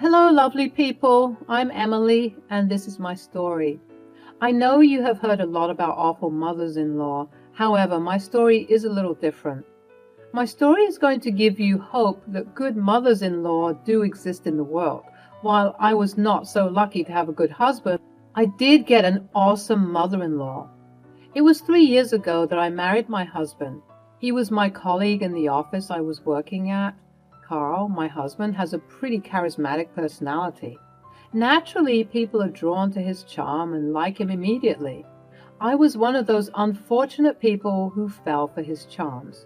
Hello, lovely people. I'm Emily, and this is my story. I know you have heard a lot about awful mothers in law. However, my story is a little different. My story is going to give you hope that good mothers in law do exist in the world. While I was not so lucky to have a good husband, I did get an awesome mother in law. It was 3 years ago that I married my husband. He was my colleague in the office I was working at. Carl, my husband, has a pretty charismatic personality. Naturally, people are drawn to his charm and like him immediately. I was one of those unfortunate people who fell for his charms.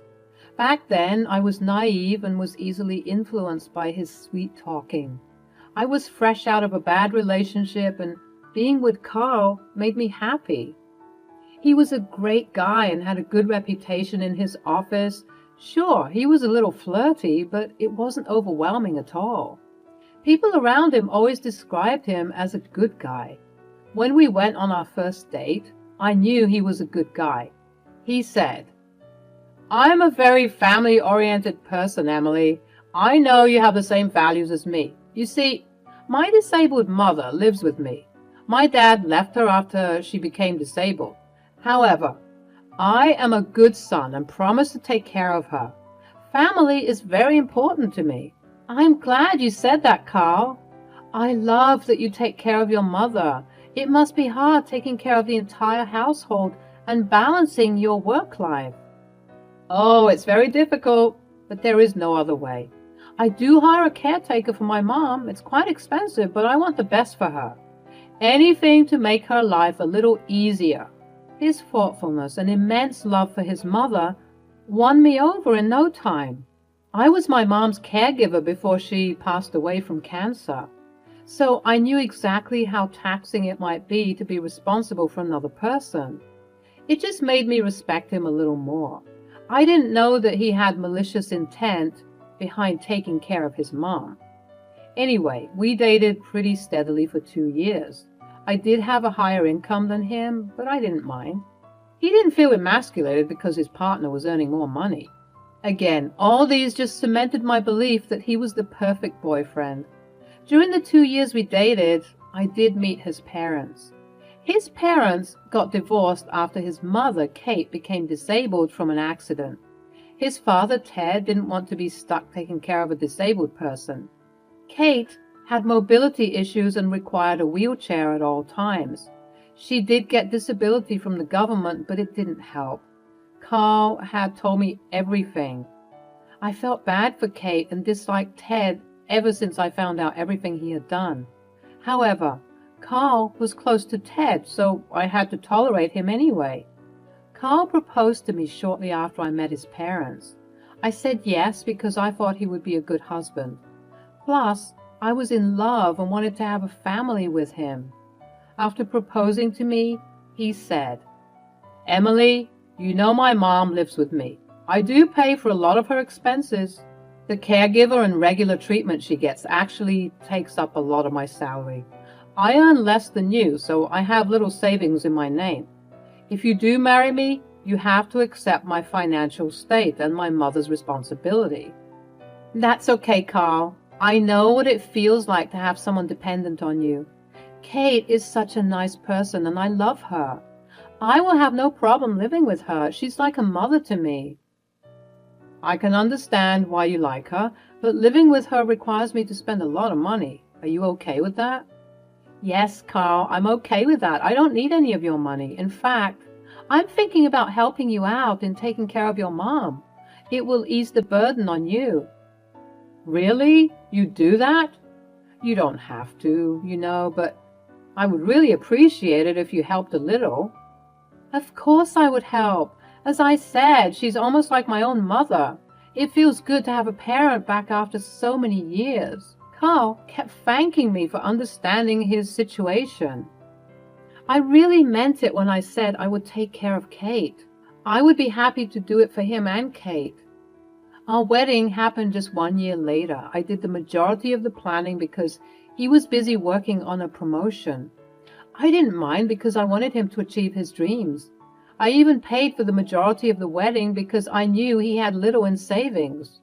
Back then, I was naive and was easily influenced by his sweet talking. I was fresh out of a bad relationship, and being with Carl made me happy. He was a great guy and had a good reputation in his office. Sure, he was a little flirty, but it wasn't overwhelming at all. People around him always described him as a good guy. When we went on our first date, I knew he was a good guy. He said, "I'm a very family-oriented person, Emily. I know you have the same values as me. You see, my disabled mother lives with me. My dad left her after she became disabled. However, I am a good son and promise to take care of her. Family is very important to me." "I'm glad you said that, Carl. I love that you take care of your mother. It must be hard taking care of the entire household and balancing your work life." "Oh, it's very difficult, but there is no other way. I do hire a caretaker for my mom. It's quite expensive, but I want the best for her. Anything to make her life a little easier." His thoughtfulness and immense love for his mother won me over in no time. I was my mom's caregiver before she passed away from cancer, so I knew exactly how taxing it might be to be responsible for another person. It just made me respect him a little more. I didn't know that he had malicious intent behind taking care of his mom. Anyway, we dated pretty steadily for 2 years. I did have a higher income than him, but I didn't mind. He didn't feel emasculated because his partner was earning more money. Again, all these just cemented my belief that he was the perfect boyfriend. During the 2 years we dated, I did meet his parents. His parents got divorced after his mother, Kate, became disabled from an accident. His father, Ted, didn't want to be stuck taking care of a disabled person. Kate had mobility issues and required a wheelchair at all times. She did get disability from the government, but it didn't help. Carl had told me everything. I felt bad for Kate and disliked Ted ever since I found out everything he had done. However, Carl was close to Ted, so I had to tolerate him anyway. Carl proposed to me shortly after I met his parents. I said yes because I thought he would be a good husband. Plus, I was in love and wanted to have a family with him. After proposing to me, he said, "Emily, you know my mom lives with me. I do pay for a lot of her expenses. The caregiver and regular treatment she gets actually takes up a lot of my salary. I earn less than you, so I have little savings in my name. If you do marry me, you have to accept my financial state and my mother's responsibility." "That's okay, Carl. I know what it feels like to have someone dependent on you. Kate is such a nice person and I love her. I will have no problem living with her. She's like a mother to me." "I can understand why you like her, but living with her requires me to spend a lot of money. Are you okay with that?" "Yes, Carl, I'm okay with that. I don't need any of your money. In fact, I'm thinking about helping you out in taking care of your mom. It will ease the burden on you." "Really? You do that?" "You don't have to, but I would really appreciate it if you helped a little." "Of course I would help. As I said, she's almost like my own mother. It feels good to have a parent back after so many years." Carl kept thanking me for understanding his situation. I really meant it when I said I would take care of Kate. I would be happy to do it for him and Kate. Our wedding happened just 1 year later. I did the majority of the planning because he was busy working on a promotion. I didn't mind because I wanted him to achieve his dreams. I even paid for the majority of the wedding because I knew he had little in savings.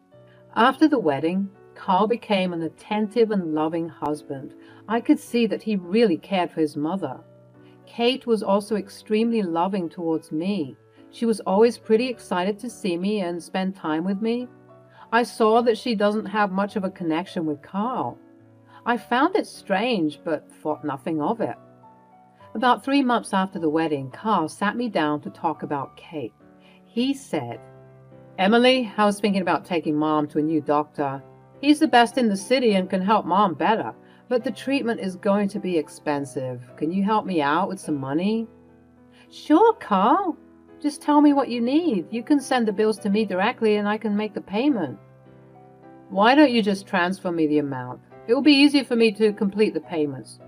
After the wedding, Carl became an attentive and loving husband. I could see that he really cared for his mother. Kate was also extremely loving towards me. She was always pretty excited to see me and spend time with me. I saw that she doesn't have much of a connection with Carl. I found it strange, but thought nothing of it. About 3 months after the wedding, Carl sat me down to talk about Kate. He said, "Emily, I was thinking about taking Mom to a new doctor. He's the best in the city and can help Mom better, but the treatment is going to be expensive. Can you help me out with some money?" "Sure, Carl. Just tell me what you need. You can send the bills to me directly and I can make the payment." "Why don't you just transfer me the amount? It will be easier for me to complete the payments.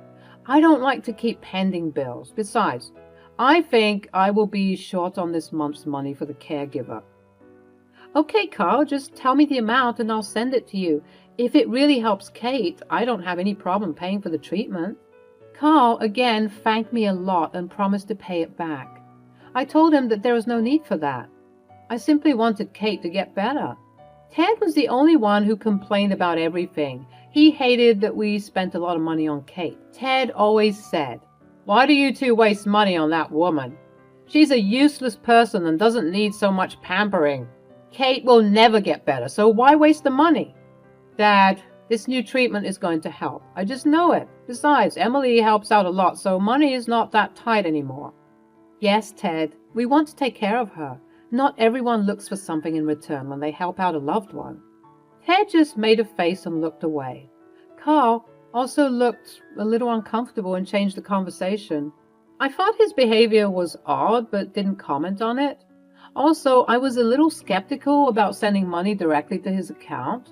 I don't like to keep pending bills. Besides, I think I will be short on this month's money for the caregiver." "Okay, Carl, just tell me the amount and I'll send it to you. If it really helps Kate, I don't have any problem paying for the treatment." Carl again thanked me a lot and promised to pay it back. I told him that there was no need for that. I simply wanted Kate to get better. Ted was the only one who complained about everything. He hated that we spent a lot of money on Kate. Ted always said, "Why do you two waste money on that woman? She's a useless person and doesn't need so much pampering. Kate will never get better, so why waste the money?" "Dad, this new treatment is going to help. I just know it. Besides, Emily helps out a lot, so money is not that tight anymore." "Yes, Ted, we want to take care of her. Not everyone looks for something in return when they help out a loved one." Ted just made a face and looked away. Carl also looked a little uncomfortable and changed the conversation. I thought his behavior was odd, but didn't comment on it. Also, I was a little skeptical about sending money directly to his account.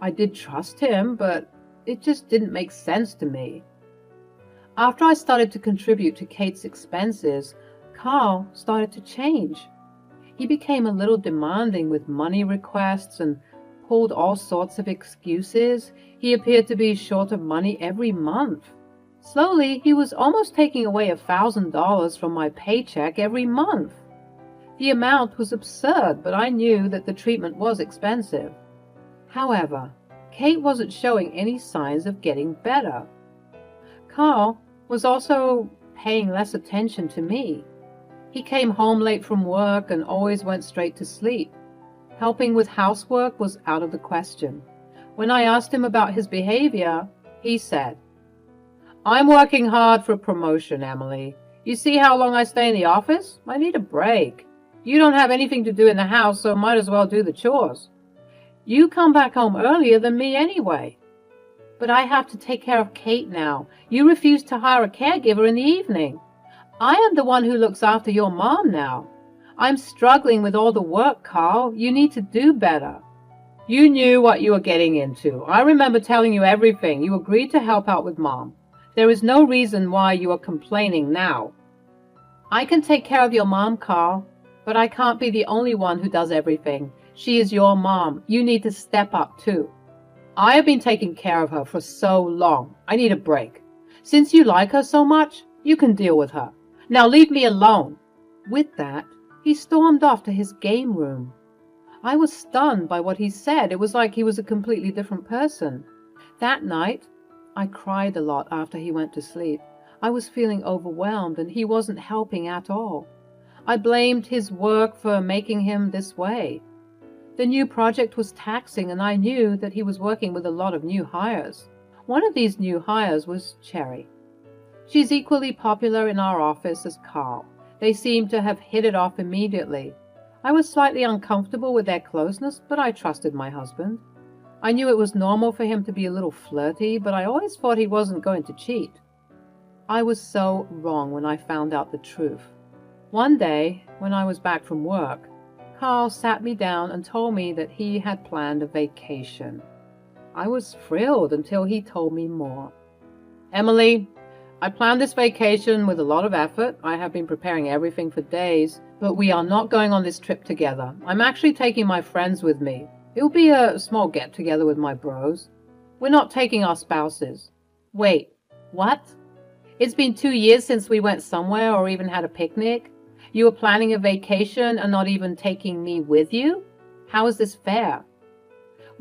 I did trust him, but it just didn't make sense to me. After I started to contribute to Kate's expenses, Carl started to change. He became a little demanding with money requests and pulled all sorts of excuses. He appeared to be short of money every month. Slowly, he was almost taking away $1,000 from my paycheck every month. The amount was absurd, but I knew that the treatment was expensive. However, Kate wasn't showing any signs of getting better. Carl was also paying less attention to me. He came home late from work and always went straight to sleep. Helping with housework was out of the question. When I asked him about his behavior, he said, "I'm working hard for a promotion, Emily. You see how long I stay in the office? I need a break. You don't have anything to do in the house, so might as well do the chores. You come back home earlier than me anyway." "But I have to take care of Kate now. You refuse to hire a caregiver in the evening. I am the one who looks after your mom now. I'm struggling with all the work, Carl. You need to do better." "You knew what you were getting into. I remember telling you everything. You agreed to help out with Mom. There is no reason why you are complaining now." "I can take care of your mom, Carl, but I can't be the only one who does everything. She is your mom. You need to step up too." "I have been taking care of her for so long. I need a break. Since you like her so much, you can deal with her. Now leave me alone." With that, he stormed off to his game room. I was stunned by what he said. It was like he was a completely different person. That night, I cried a lot after he went to sleep. I was feeling overwhelmed and he wasn't helping at all. I blamed his work for making him this way. The new project was taxing and I knew that he was working with a lot of new hires. One of these new hires was Cherry. She's equally popular in our office as Carl. They seemed to have hit it off immediately. I was slightly uncomfortable with their closeness, but I trusted my husband. I knew it was normal for him to be a little flirty, but I always thought he wasn't going to cheat. I was so wrong when I found out the truth. One day, when I was back from work, Carl sat me down and told me that he had planned a vacation. I was thrilled until he told me more. "Emily, I planned this vacation with a lot of effort. I have been preparing everything for days, but we are not going on this trip together. I'm actually taking my friends with me. It will be a small get-together with my bros. We're not taking our spouses." "Wait, what? It's been 2 years since we went somewhere or even had a picnic. You were planning a vacation and not even taking me with you? How is this fair?"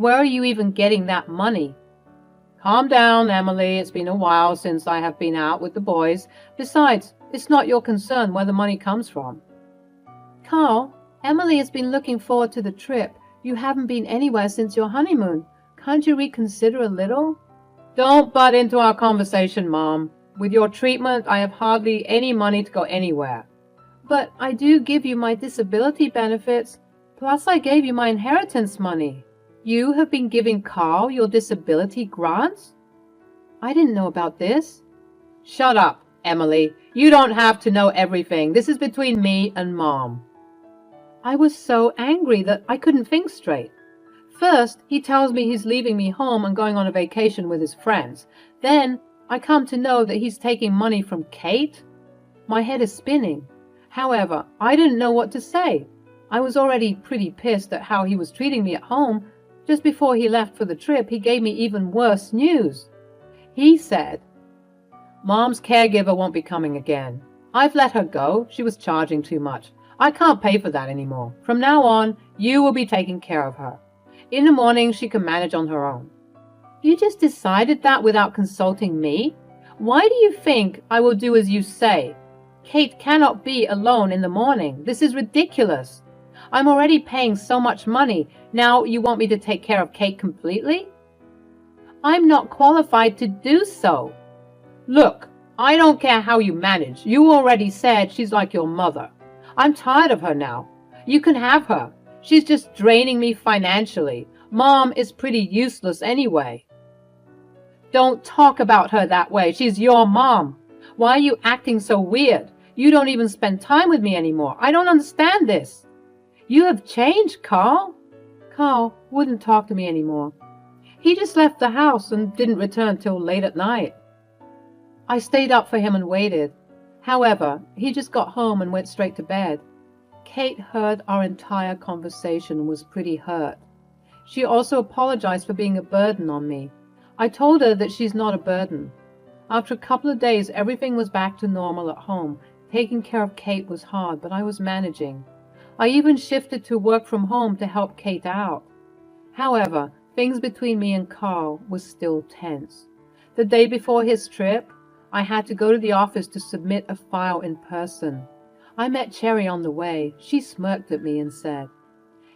Where are you even getting that money? Calm down, Emily. It's been a while since I have been out with the boys. Besides, it's not your concern where the money comes from. Carl, Emily has been looking forward to the trip. You haven't been anywhere since your honeymoon. Can't you reconsider a little? Don't butt into our conversation, Mom. With your treatment, I have hardly any money to go anywhere. But I do give you my disability benefits, plus I gave you my inheritance money. You have been giving Carl your disability grants? I didn't know about this. Shut up, Emily. You don't have to know everything. This is between me and Mom. I was so angry that I couldn't think straight. First, he tells me he's leaving me home and going on a vacation with his friends. Then, I come to know that he's taking money from Kate. My head is spinning. However, I didn't know what to say. I was already pretty pissed at how he was treating me at home. Just before he left for the trip, he gave me even worse news. He said, Mom's caregiver won't be coming again. I've let her go. She was charging too much. I can't pay for that anymore. From now on, you will be taking care of her. In the morning, she can manage on her own. You just decided that without consulting me? Why do you think I will do as you say? Kate cannot be alone in the morning. This is ridiculous. I'm already paying so much money. Now you want me to take care of Kate completely? I'm not qualified to do so. Look, I don't care how you manage. You already said she's like your mother. I'm tired of her now. You can have her. She's just draining me financially. Mom is pretty useless anyway. Don't talk about her that way. She's your mom. Why are you acting so weird? You don't even spend time with me anymore. I don't understand this. You have changed, Carl. Carl wouldn't talk to me anymore. He just left the house and didn't return till late at night. I stayed up for him and waited. However, he just got home and went straight to bed. Kate heard our entire conversation and was pretty hurt. She also apologized for being a burden on me. I told her that she's not a burden. After a couple of days, everything was back to normal at home. Taking care of Kate was hard, but I was managing. I even shifted to work from home to help Kate out. However, things between me and Carl were still tense. The day before his trip, I had to go to the office to submit a file in person. I met Cherry on the way. She smirked at me and said,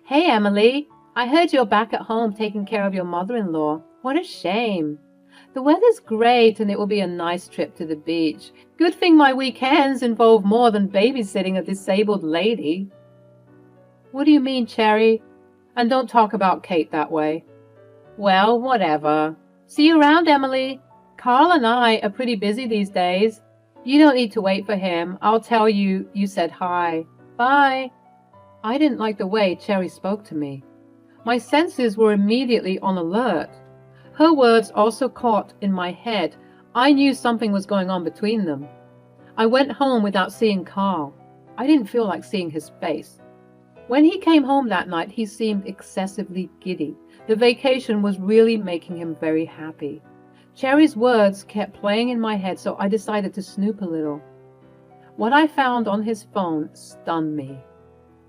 Hey, Emily, I heard you're back at home taking care of your mother-in-law. What a shame. The weather's great and it will be a nice trip to the beach. Good thing my weekends involve more than babysitting a disabled lady. What do you mean, Cherry? And don't talk about Kate that way. Well, whatever. See you around, Emily. Carl and I are pretty busy these days. You don't need to wait for him. I'll tell you said hi. Bye. I didn't like the way Cherry spoke to me. My senses were immediately on alert. Her words also caught in my head. I knew something was going on between them. I went home without seeing Carl. I didn't feel like seeing his face. When he came home that night, he seemed excessively giddy. The vacation was really making him very happy. Cherry's words kept playing in my head, so I decided to snoop a little. What I found on his phone stunned me.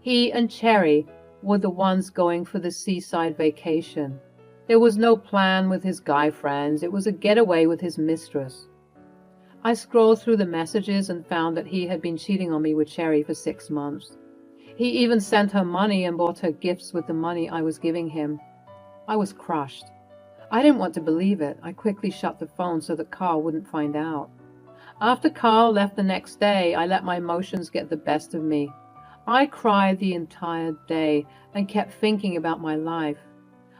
He and Cherry were the ones going for the seaside vacation. There was no plan with his guy friends. It was a getaway with his mistress. I scrolled through the messages and found that he had been cheating on me with Cherry for 6 months. He even sent her money and bought her gifts with the money I was giving him. I was crushed. I didn't want to believe it. I quickly shut the phone so that Carl wouldn't find out. After Carl left the next day, I let my emotions get the best of me. I cried the entire day and kept thinking about my life.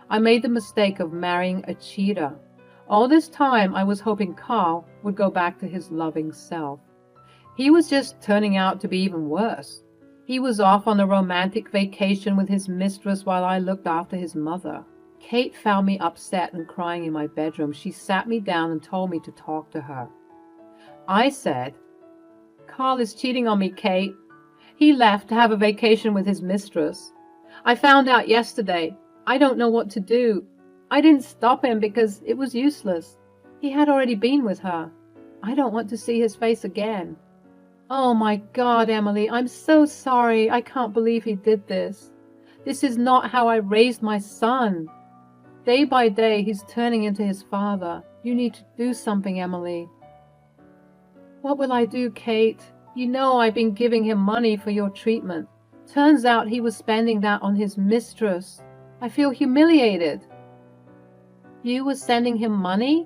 I made the mistake of marrying a cheater. All this time, I was hoping Carl would go back to his loving self. He was just turning out to be even worse. He was off on a romantic vacation with his mistress while I looked after his mother. Kate found me upset and crying in my bedroom. She sat me down and told me to talk to her. I said, Carl is cheating on me, Kate. He left to have a vacation with his mistress. I found out yesterday. I don't know what to do. I didn't stop him because it was useless. He had already been with her. I don't want to see his face again. Oh my God, Emily, I'm so sorry. I can't believe he did this. This is not how I raised my son. Day by day, he's turning into his father. You need to do something, Emily. What will I do, Kate? You know I've been giving him money for your treatment. Turns out he was spending that on his mistress. I feel humiliated. You were sending him money?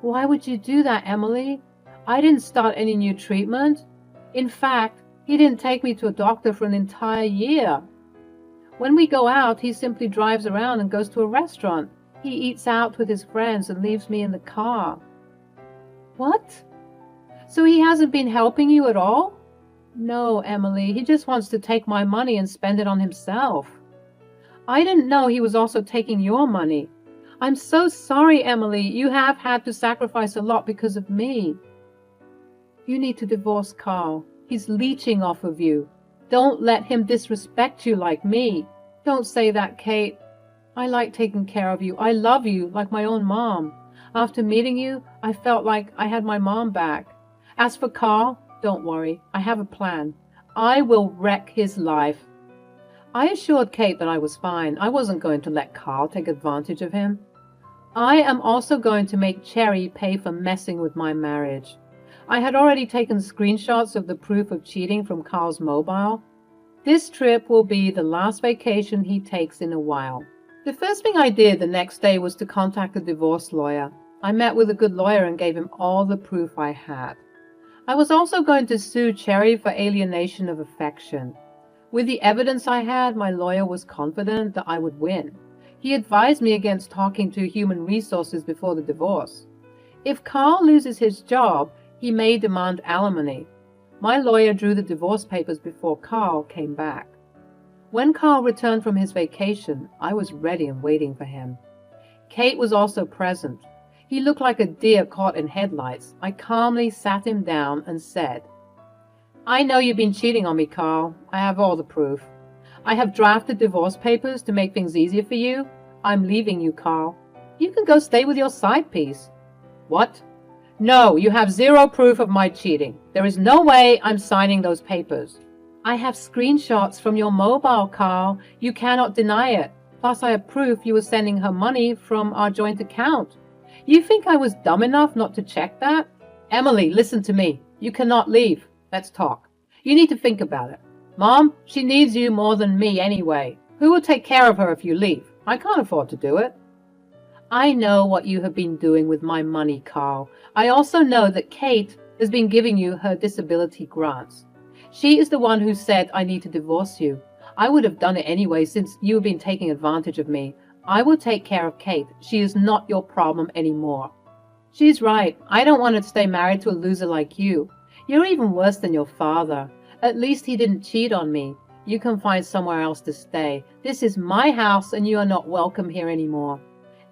Why would you do that, Emily? I didn't start any new treatment. In fact, he didn't take me to a doctor for an entire year. When we go out, he simply drives around and goes to a restaurant. He eats out with his friends and leaves me in the car. What? So he hasn't been helping you at all? No, Emily, he just wants to take my money and spend it on himself. I didn't know he was also taking your money. I'm so sorry, Emily. You have had to sacrifice a lot because of me. You need to divorce Carl. He's leeching off of you. Don't let him disrespect you like me. Don't say that, Kate. I like taking care of you. I love you like my own mom. After meeting you, I felt like I had my mom back. As for Carl, don't worry. I have a plan. I will wreck his life. I assured Kate that I was fine. I wasn't going to let Carl take advantage of him. I am also going to make Cherry pay for messing with my marriage. I had already taken screenshots of the proof of cheating from Carl's mobile. This trip will be the last vacation he takes in a while. The first thing I did the next day was to contact a divorce lawyer. I met with a good lawyer and gave him all the proof I had. I was also going to sue Cherry for alienation of affection. With the evidence I had, my lawyer was confident that I would win. He advised me against talking to human resources before the divorce. If Carl loses his job, he may demand alimony. My lawyer drew the divorce papers before Carl came back. When Carl returned from his vacation, I was ready and waiting for him. Kate was also present. He looked like a deer caught in headlights. I calmly sat him down and said, I know you've been cheating on me, Carl. I have all the proof. I have drafted divorce papers to make things easier for you. I'm leaving you, Carl. You can go stay with your side piece. What? No, you have zero proof of my cheating. There is no way I'm signing those papers. I have screenshots from your mobile, Carl. You cannot deny it. Plus, I have proof you were sending her money from our joint account. You think I was dumb enough not to check that? Emily, listen to me. You cannot leave. Let's talk. You need to think about it. Mom, she needs you more than me anyway. Who will take care of her if you leave? I can't afford to do it. I know what you have been doing with my money, Carl. I also know that Kate has been giving you her disability grants. She is the one who said I need to divorce you. I would have done it anyway since you have been taking advantage of me. I will take care of Kate. She is not your problem anymore. She's right. I don't want to stay married to a loser like you. You're even worse than your father. At least he didn't cheat on me. You can find somewhere else to stay. This is my house and you are not welcome here anymore.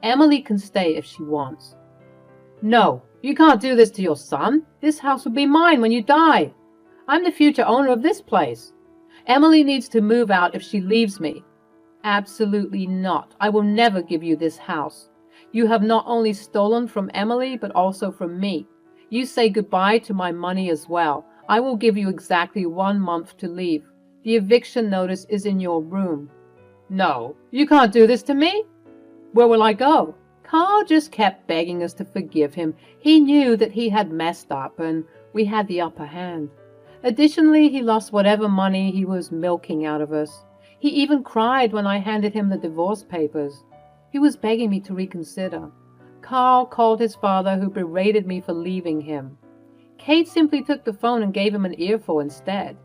Emily can stay if she wants. No, you can't do this to your son. This house will be mine when you die. I'm the future owner of this place. Emily needs to move out if she leaves me. Absolutely not. I will never give you this house. You have not only stolen from Emily, but also from me. You say goodbye to my money as well. I will give you exactly 1 month to leave. The eviction notice is in your room. No, you can't do this to me. Where will I go? Carl just kept begging us to forgive him. He knew that he had messed up and we had the upper hand. Additionally, he lost whatever money he was milking out of us. He even cried when I handed him the divorce papers. He was begging me to reconsider. Carl called his father, who berated me for leaving him. Kate simply took the phone and gave him an earful instead.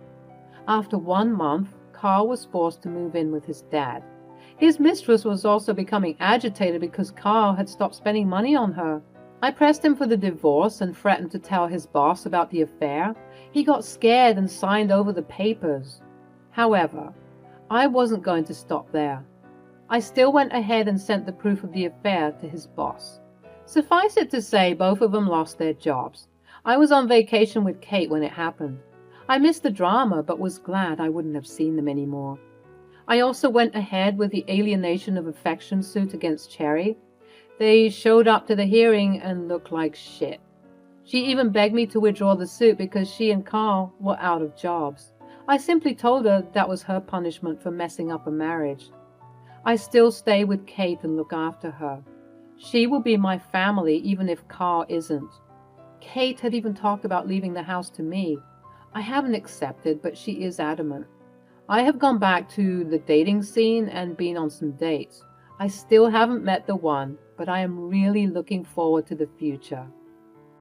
After 1 month, Carl was forced to move in with his dad. His mistress was also becoming agitated because Carl had stopped spending money on her. I pressed him for the divorce and threatened to tell his boss about the affair. He got scared and signed over the papers. However, I wasn't going to stop there. I still went ahead and sent the proof of the affair to his boss. Suffice it to say, both of them lost their jobs. I was on vacation with Kate when it happened. I missed the drama, but was glad I wouldn't have seen them anymore. I also went ahead with the alienation of affection suit against Cherry. They showed up to the hearing and looked like shit. She even begged me to withdraw the suit because she and Carl were out of jobs. I simply told her that was her punishment for messing up a marriage. I still stay with Kate and look after her. She will be my family even if Carl isn't. Kate had even talked about leaving the house to me. I haven't accepted, but she is adamant. I have gone back to the dating scene and been on some dates. I still haven't met the one, but I am really looking forward to the future.